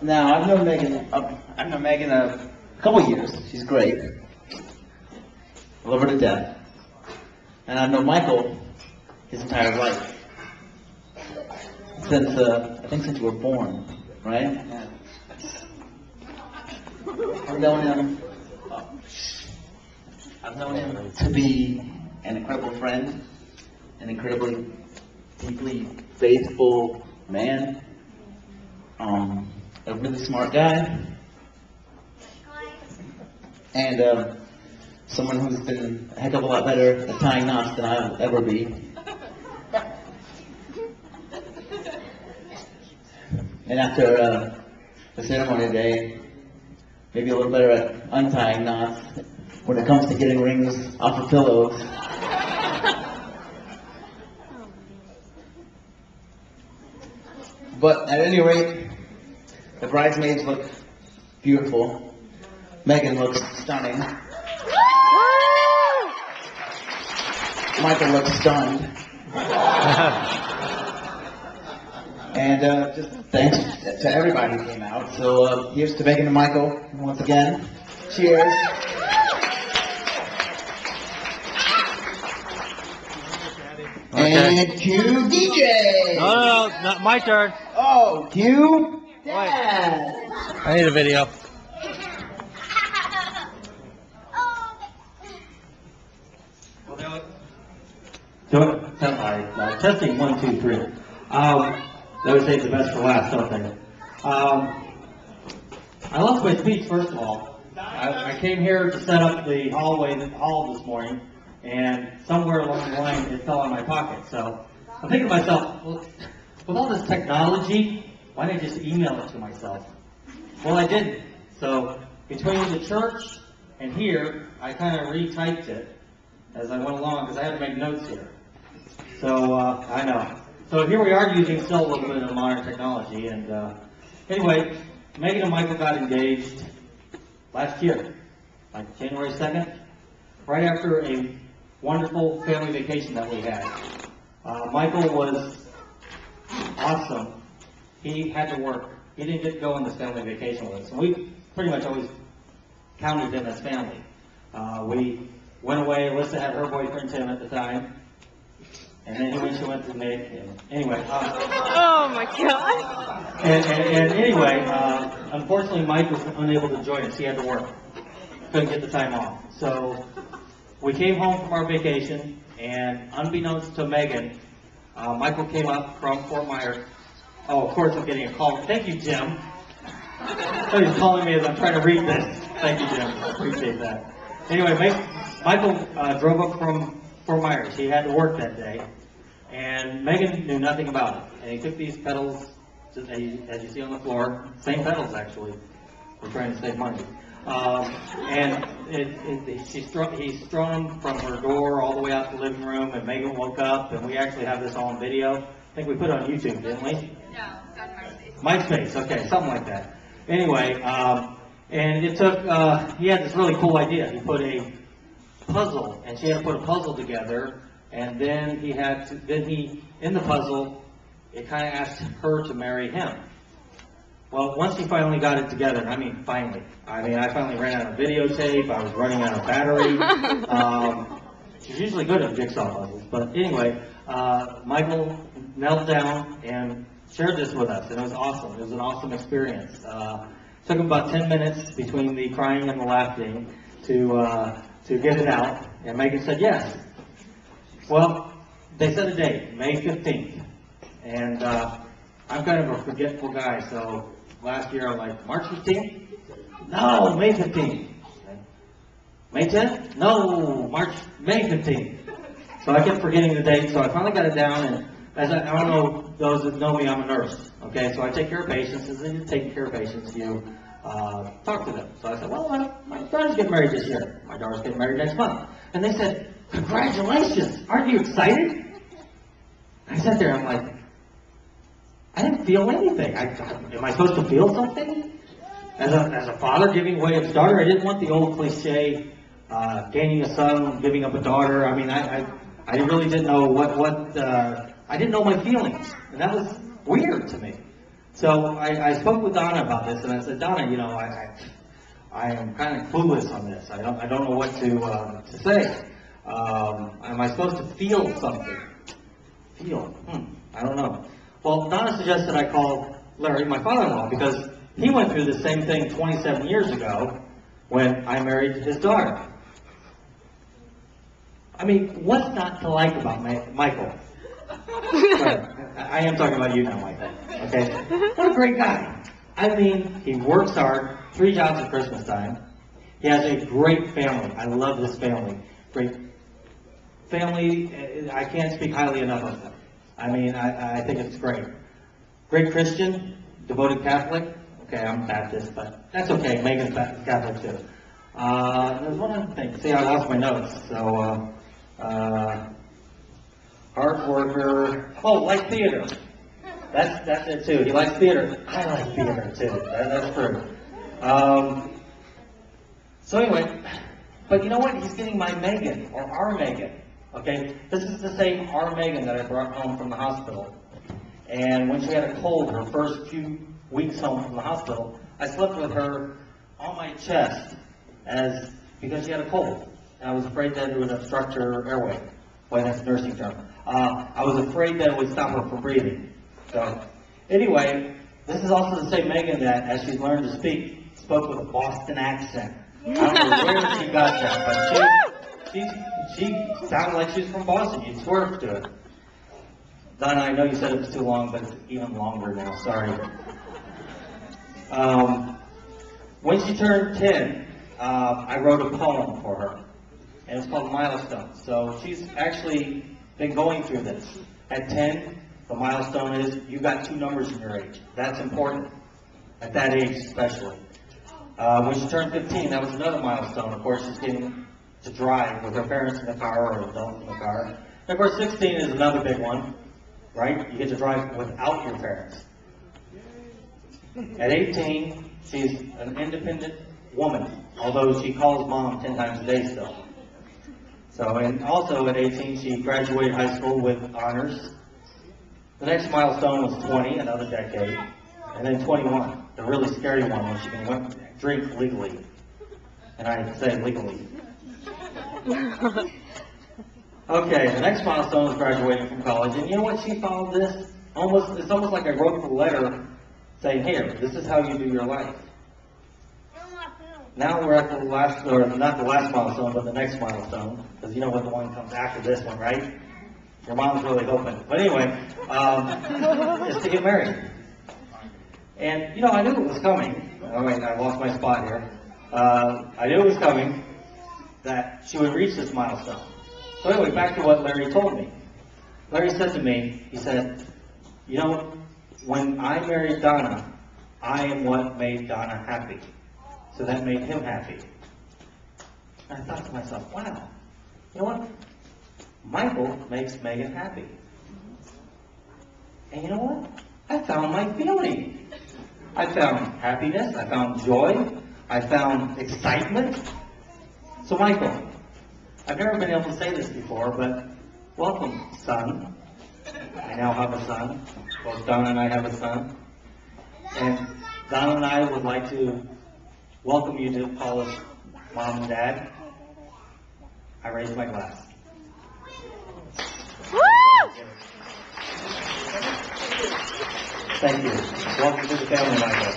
Now, I've known Megan a couple years. She's great. I love her to death. And I've known Michael his entire life. I think since you were born, right? Yeah. I've known him to be an incredible friend, an incredibly deeply faithful man, a really smart guy, and someone who's been a heck of a lot better at tying knots than I'll ever be. And after the ceremony today, maybe a little better at untying knots when it comes to getting rings off of pillows. But at any rate, the bridesmaids look beautiful. Megan looks stunning. Michael looks stunned. And just thanks to everybody who came out. So here's to Megan and Michael once again. Cheers. Okay. And cue DJ. No, not my turn. Oh, cue Dad. I need a video. Testing 1, 2, 3. They always save the best for last, don't they? I lost my speech, first of all. I came here to set up the hall this morning, and somewhere along the line it fell out of my pocket. So I'm thinking to myself, well, with all this technology, why didn't I just email it to myself? Well, I didn't. So between the church and here, I kind of retyped it as I went along because I had to make notes here. So I know. So here we are using still a little bit of modern technology. And anyway, Megan and Michael got engaged last year, like January 2nd, right after a wonderful family vacation that we had. Michael was awesome. He had to work. He didn't get to go on this family vacation with us. And we pretty much always counted them as family. We went away. Alyssa had her boyfriend Tim at the time. And then she went to Nick. And anyway. Oh my God. And anyway, unfortunately, Mike was unable to join us. He had to work. Couldn't get the time off. So we came home from our vacation, and unbeknownst to Megan, Michael came up from Fort Myers. Oh, of course, I'm getting a call. Thank you, Jim. So he's calling me as I'm trying to read this. Thank you, Jim. I appreciate that. Anyway, Michael drove up from Fort Myers. He had to work that day. And Megan knew nothing about it. And he took these pedals, as you see on the floor, same pedals actually. We're trying to save money. And he strung them from her door all the way out to the living room, and Megan woke up, and we actually have this all on video. I think we put it on YouTube, didn't we? No, it's on MySpace. MySpace, okay, something like that. Anyway, and it took, he had this really cool idea. He put a puzzle, and she had to put a puzzle together, and then in the puzzle, it kind of asked her to marry him. Well, once he finally got it together, and I mean finally, I finally ran out of videotape, I was running out of battery. She's usually good at jigsaw puzzles, but anyway, Michael knelt down and shared this with us, and it was awesome. It was an awesome experience. Took him about 10 minutes between the crying and the laughing to get it out, and Megan said yes. Well, they set a date, May 15th, and I'm kind of a forgetful guy, so last year I'm like, March 15th? No, May 15th. May 10th? No, May 15th. So I kept forgetting the date, so I finally got it down, and I don't know, those that know me, I'm a nurse, okay? So I take care of patients, and you're taking care of patients, you talk to them. So I said, well, my daughter's getting married this year. My daughter's getting married next month. And they said, congratulations, aren't you excited? I sat there, I'm like, I didn't feel anything. Am I supposed to feel something? As a father giving away his daughter, I didn't want the old cliche, gaining a son, giving up a daughter. I mean, I really didn't know I didn't know my feelings. And that was weird to me. So I spoke with Donna about this, and I said, Donna, you know, I am kind of clueless on this. I don't know what to say. Am I supposed to feel something? Feel? I don't know. Well, Donna suggested I call Larry, my father-in-law, because he went through the same thing 27 years ago when I married his daughter. I mean, what's not to like about Michael? Sorry, I am talking about you now, Michael. Okay? What a great guy. I mean, he works hard, 3 jobs at Christmas time. He has a great family. I love this family. Great family. I can't speak highly enough of them. I mean, I think it's great. Great Christian, devoted Catholic. Okay, I'm Baptist, but that's okay. Megan's Catholic too. There's one other thing. See, I lost my notes. So, hard worker. Oh, like theater. That's it too. He likes theater. I like theater too. That's true. So anyway, but you know what? He's getting my Megan, or our Megan. Okay? This is the same our Megan that I brought home from the hospital. And when she had a cold, her first few weeks home from the hospital, I slept with her on my chest because she had a cold. And I was afraid that it would obstruct her airway. Boy, that's a nursing term. I was afraid that it would stop her from breathing. So, anyway, this is also the same Megan that, as she's learned to speak, spoke with a Boston accent. I don't know where she got that, but she sounded like she's from Boston. You'd swerve to it. Donna, I know you said it was too long, but it's even longer now. Sorry. When she turned 10, I wrote a poem for her, and it's called Milestone. So she's actually been going through this. At 10, the milestone is you got 2 numbers in your age. That's important, at that age especially. When she turned 15, that was another milestone. Of course, she's getting to drive with her parents in the car or adult in the car. And of course, 16 is another big one, right? You get to drive without your parents. At 18, she's an independent woman, although she calls mom 10 times a day still. So, and also at 18, she graduated high school with honors. The next milestone was 20, another decade. And then 21, the really scary one, when she can drink legally. And I say legally. Okay, the next milestone was graduating from college. And you know what? She followed this. It's almost like I wrote the letter saying, here, this is how you do your life. Now we're at the last, or not the last milestone, but the next milestone. Because you know what the one comes after this one, right? Your mom's really hoping. But anyway, is to get married. And, you know, I knew it was coming. Oh, wait, I lost my spot here. I knew it was coming, that she would reach this milestone. So anyway, back to what Larry told me. Larry said to me, he said, you know, when I married Donna, I am what made Donna happy. So that made him happy. And I thought to myself, wow, you know what? Michael makes Megan happy. And you know what? I found my feeling. I found happiness. I found joy. I found excitement. So Michael, I've never been able to say this before, but welcome, son. I now have a son. Both Donna and I have a son. And Donna and I would like to welcome you to call us Mom and Dad. I raise my glass. Thank you. Welcome to the family, Michael.